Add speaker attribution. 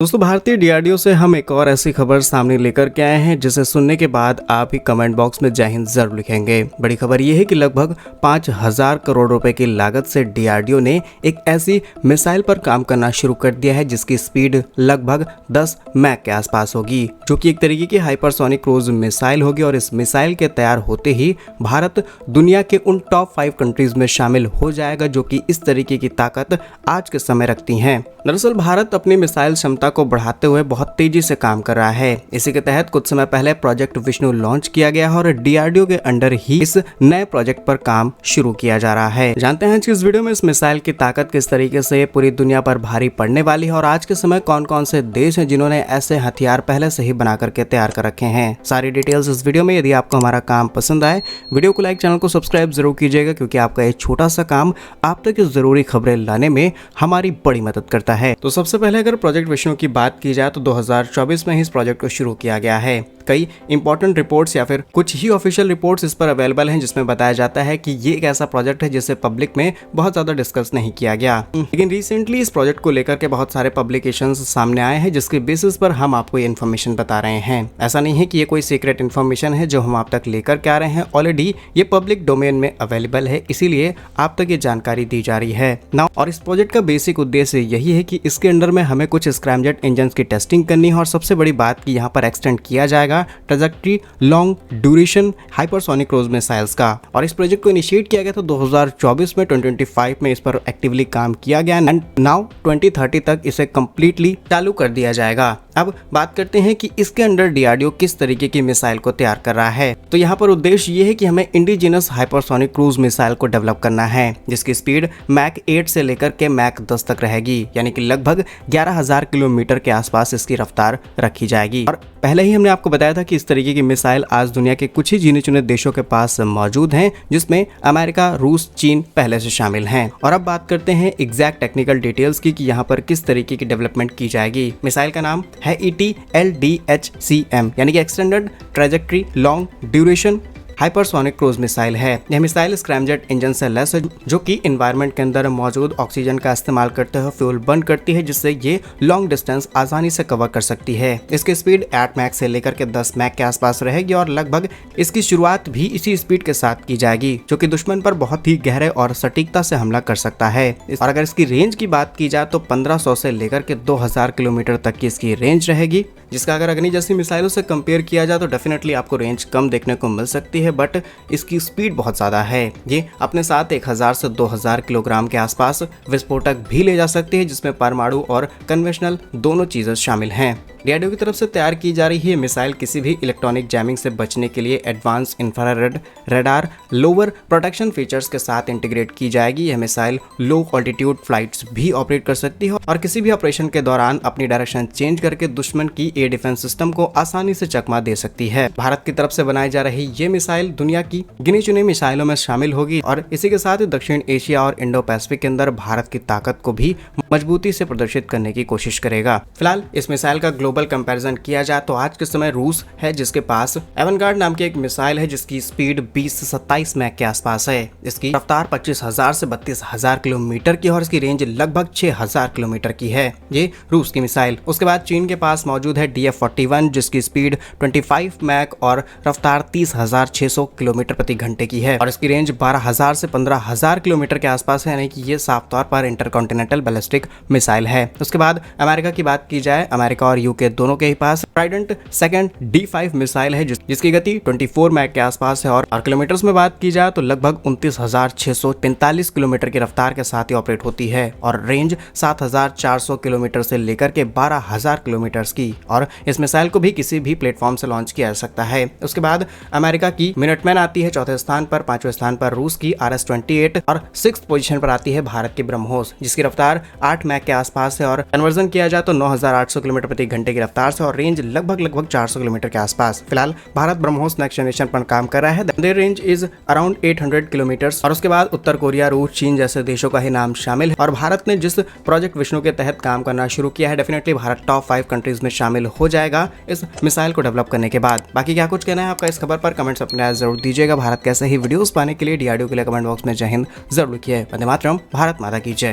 Speaker 1: दोस्तों, भारतीय डीआरडीओ से हम एक और ऐसी खबर सामने लेकर के आए हैं जिसे सुनने के बाद आप ही कमेंट बॉक्स में जय हिंद जरूर लिखेंगे। बड़ी खबर यह है कि लगभग 5,000 करोड़ रुपए की लागत से डीआरडीओ ने एक ऐसी मिसाइल पर काम करना शुरू कर दिया है जिसकी स्पीड लगभग 10 मैक के आसपास होगी, जो कि एक तरीके की हाइपरसोनिक क्रूज मिसाइल होगी। और इस मिसाइल के तैयार होते ही भारत दुनिया के उन टॉप 5 कंट्रीज में शामिल हो जाएगा जो कि इस तरीके की ताकत आज के समय रखती हैं। दरअसल भारत अपनी मिसाइल क्षमता को बढ़ाते हुए बहुत तेजी से काम कर रहा है। इसी के तहत कुछ समय पहले प्रोजेक्ट विष्णु लॉन्च किया गया है और डीआरडीओ के अंडर ही इस नए प्रोजेक्ट पर काम शुरू किया जा रहा है। जानते हैं कि इस वीडियो में इस मिसाइल की ताकत किस तरीके से पूरी दुनिया पर भारी पड़ने वाली है और आज के समय कौन कौन से देश हैं जिन्होंने ऐसे हथियार पहले से ही बना करके तैयार कर रखे हैं। सारी डिटेल्स इस वीडियो में। यदि आपको हमारा काम पसंद आए, वीडियो को लाइक, चैनल को सब्सक्राइब जरूर कीजिएगा, क्योंकि आपका ये छोटा सा काम आप तक जरूरी खबरें लाने में हमारी बड़ी मदद करता है। तो सबसे पहले अगर प्रोजेक्ट विष्णु की बात की जाए तो 2024 में ही इस प्रोजेक्ट को शुरू किया गया है। कई इंपॉर्टेंट रिपोर्ट्स या फिर कुछ ही ऑफिशियल रिपोर्ट्स इस पर अवेलेबल हैं जिसमें बताया जाता है कि ये एक ऐसा प्रोजेक्ट है जिसे पब्लिक में बहुत ज्यादा डिस्कस नहीं किया गया। लेकिन रिसेंटली इस प्रोजेक्ट को लेकर के बहुत सारे पब्लिकेशंस सामने आए हैं जिसके बेसिस पर हम आपको ये इन्फॉर्मेशन बता रहे हैं। ऐसा नहीं है कि ये कोई सीक्रेट इन्फॉर्मेशन है जो हम आप तक लेकर के आ रहे हैं। ऑलरेडी ये पब्लिक डोमेन में अवेलेबल है, इसीलिए आप तक ये जानकारी दी जा रही है ना। और इस प्रोजेक्ट का बेसिक उद्देश्य यही है कि इसके अंदर में हमें कुछ स्क्रैमजेट इंजन की टेस्टिंग करनी है और सबसे बड़ी बात कि यहाँ पर एक्सटेंड किया जाएगा trajectory long duration hypersonic cruise missiles का। और इस प्रोजेक्ट को इनिशिएट किया गया था 2024 में। 2025 में इस पर एक्टिवली काम किया गया एंड नाउ 2030 तक इसे कंप्लीटली चालू कर दिया जाएगा। अब बात करते हैं कि इसके अंडर डीआरडीओ किस तरीके की मिसाइल को तैयार कर रहा है। तो यहाँ पर उद्देश्य ये है कि हमें इंडिजिनस हाइपरसोनिक क्रूज मिसाइल को डेवलप करना है जिसकी स्पीड मैक 8 से लेकर के मैक 10 तक रहेगी, यानी कि लगभग 11,000 किलोमीटर के आसपास इसकी रफ्तार रखी जाएगी। और पहले ही हमने आपको बताया था कि इस तरीके की मिसाइल आज दुनिया के कुछ ही गिने चुने देशों के पास मौजूद हैं, जिसमें अमेरिका, रूस, चीन पहले से शामिल हैं। और अब बात करते हैं एग्जैक्ट टेक्निकल डिटेल्स की कि यहाँ पर किस तरीके की डेवलपमेंट की जाएगी। मिसाइल का नाम है ETLDHCM, यानी कि extended trajectory long duration hypersonic cruise missile है। यह मिसाइल स्क्रैमजेट इंजन से लैस है जो कि एनवायरनमेंट के अंदर मौजूद ऑक्सीजन का इस्तेमाल करते हुए फ्यूल बर्न करती है, जिससे ये लॉन्ग डिस्टेंस आसानी से कवर कर सकती है। इसकी स्पीड 8 मैक से लेकर के 10 मैक के आसपास रहेगी और लगभग इसकी शुरुआत भी इसी स्पीड के साथ की जाएगी, जो कि दुश्मन पर बहुत ही गहरे और सटीकता से हमला कर सकता है। और अगर इसकी रेंज की बात की जाए तो 1500 से लेकर के 2000 किलोमीटर तक की इसकी रेंज रहेगी, जिसका अगर अग्नि जैसी मिसाइलों से कंपेयर किया जाए तो डेफिनेटली आपको रेंज कम देखने को मिल सकती है, बट इसकी स्पीड बहुत ज़्यादा है। ये अपने साथ 1000 से 2000 किलोग्राम के आसपास विस्फोटक भी ले जा सकती है, जिसमें परमाणु और कन्वेंशनल दोनों चीज़ें शामिल हैं। डीआरडीओ की तरफ से तैयार की जा रही है मिसाइल किसी भी इलेक्ट्रॉनिक जैमिंग से बचने के लिए advance infrared radar lower protection features के साथ इंटीग्रेट की जाएगी। यह मिसाइल लो ऑल्टीट्यूड फ्लाइट्स भी ऑपरेट कर सकती है और किसी भी ऑपरेशन के दौरान अपनी डायरेक्शन चेंज करके दुश्मन की एयर डिफेंस सिस्टम को आसानी से चकमा दे सकती है। भारत की तरफ से बनाई जा रही ये मिसाइल दुनिया की गिनी चुनी मिसाइलों में शामिल होगी और इसी के साथ ही दक्षिण एशिया और इंडो पैसिफिक के अंदर भारत की ताकत को भी मजबूती से प्रदर्शित करने की कोशिश करेगा। फिलहाल इस मिसाइल का ग्लोबल कंपैरिजन किया जाए तो आज के समय रूस है जिसके पास एवनगार्ड नाम की एक मिसाइल है जिसकी स्पीड 20 से 27 मैक के आसपास है। इसकी रफ्तार 25,000 से 32,000 किलोमीटर की और इसकी रेंज लगभग 6,000 किलोमीटर की है। ये रूस की मिसाइल। उसके बाद चीन के पास मौजूद है DF-41 जिसकी स्पीड 25 मैक और रफ्तार 30,600 किलोमीटर प्रति घंटे की है और इसकी रेंज 12,000 से 15,000 किलोमीटर के आसपास है, यानी कि ये साफ तौर पर इंटरकॉन्टिनेंटल बैलिस्टिक मिसाइल है। उसके बाद अमेरिका की बात की जाए, अमेरिका और यूके दोनों के ही पास ट्राइडेंट सेकंड D5 मिसाइल है जिसकी गति 24 मैक के आसपास है और किलोमीटर्स में बात की जाए तो लगभग 29,645 किलोमीटर की रफ्तार के साथ ही ऑपरेट होती है और रेंज 7,400 किलोमीटर से लेकर के 12,000 किलोमीटर की। और इस मिसाइल को भी किसी भी प्लेटफॉर्म से लॉन्च किया जा सकता है। उसके बाद अमेरिका की मिनटमैन आती है 4थे स्थान पर, 5वें स्थान पर रूस की RS-28 और 6th पोजीशन पर आती है भारत की ब्रह्मोस जिसकी रफ्तार 8 मैक के आसपास है और कन्वर्जन किया जाए तो 9,800 किलोमीटर प्रति घंटे की रफ्तार से और रेंज लगभग 400 किलोमीटर के आसपास। फिलहाल भारत ब्रह्मोस नेक्स्ट जनरेशन पर काम कर रहा है। Their range is around 800 kilometre. और उसके बाद उत्तर कोरिया, रूस, चीन जैसे देशों का ही नाम शामिल है। और भारत ने जिस प्रोजेक्ट विष्णु के तहत काम करना शुरू किया है, डेफिनेटली भारत टॉप 5 कंट्रीज में शामिल हो जाएगा इस मिसाइल को डेवलप करने के बाद। बाकी क्या कुछ कहना है आपका इस खबर पर, कमेंट्स अपने राय जरूर दीजिएगा। भारत कैसे ही वीडियोस पाने के लिए डीआरडीओ के लिए कमेंट बॉक्स में जय हिंद जरूर लिखिए। वंदे मातरम, भारत माता की जय।